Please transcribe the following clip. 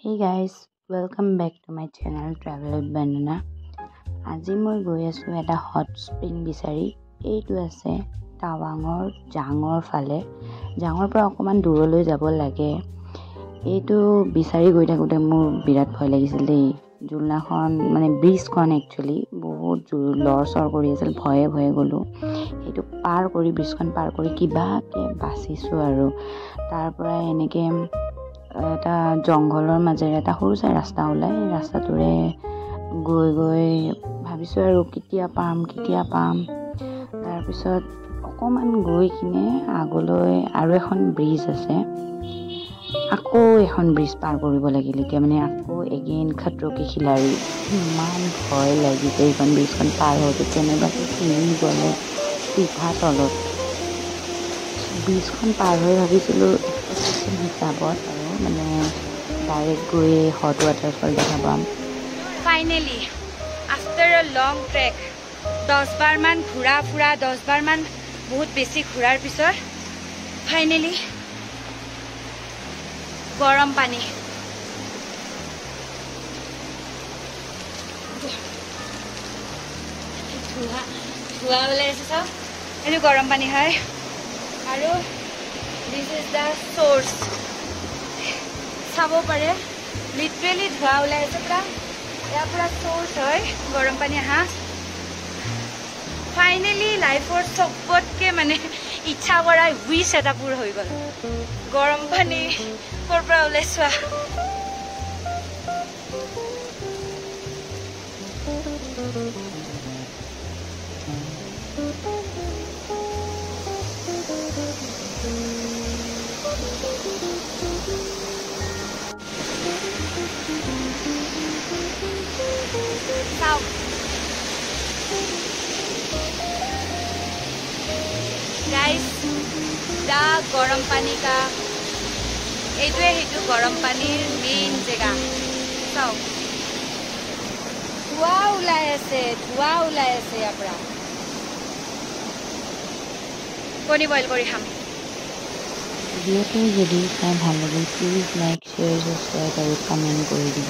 Hey guys, welcome back to my channel Travel with Banana. আজি মই গৈ আছো এটা হট স্প্ৰিং বিচাৰি। এইটো আছে টাৱাঙৰ জাঙৰ ফালে। জাঙৰ পৰা অকমান দূৰলৈ যাব লাগে। এইটো বিচাৰি গৈ থাকোতে মোৰ বিৰাট ভয় লাগিছিল দেই। জুলনাখন মানে ব্ৰিজখন একচুয়ালি বহুত লৰচৰ কৰি আছিল, ভয়ে গলো। সেইটো পাৰ কৰি ব্ৰিজখন পাৰ কৰি কিবাকে বাচিছো আৰু তাৰ পৰা এনেকে এটা জংঘলৰ মাজেৰে এটা সৰু চাই ৰাস্তা ওলাই। ৰাস্তাটোৰে গৈ ভাবিছোঁ আৰু কেতিয়া পাম। তাৰপিছত অকণমান গৈ কিনে আগলৈ আৰু এখন ব্ৰিজ আছে, আকৌ এখন ব্ৰিজ পাৰ কৰিব লাগিল। এতিয়া মানে আকৌ এগেইন খাট্ৰকে খিলাৰী। ইমান ভয় লাগিছে এইখন ব্ৰিজখন পাৰ হওঁতে, কেনেবাকৈ চিৰি গ'লে চিধা তলত। ব্ৰিজখন পাৰ হৈ ভাবিছিলোঁ এক্সপেক্টেশ্যন হিচাপত আৰু মানে ডাইৰেক্ট গৈ হট ৱাটাৰফল দেখা পাম। Finally after a long track 10 বাৰ মান ঘূৰা ফুৰা, 10 বাৰ মান বহুত বেছি ঘূৰাৰ পিছত ফাইনেলি গৰম পানী। ধোৱা ওলাইছে চাওক, এইটো গৰম পানী হয় আৰু দিছ ইজ দ্য চ'ৰ্চ। চাব পাৰে লিটাৰেলি ধোৱা ওলাই আছে পুৰা। ইয়াৰ পৰা চ'ৰ্চ হয় গৰম পানী আহা। ফাইনেলি লাইফৰ চবতকে মানে ইচ্ছা কৰা উইচ এটা পূৰ হৈ গ'ল। গৰম পানী ক'ৰ পৰা ওলাই চোৱা। गाइस दা গৰম পানী কা এইটোৱে সেইটো গৰম পানীৰ মেইন জেগা। চাওক ধোৱা ওলাই আছে ইয়াৰ পৰা। কণী বইল কৰি খাম। ভিডিঅ'টো যদি চাই ভাল লাগিল প্লিজ লাইক, শ্বেয়াৰ, ছাবস্ক্ৰাইব আৰু কমেণ্ট কৰি দিম।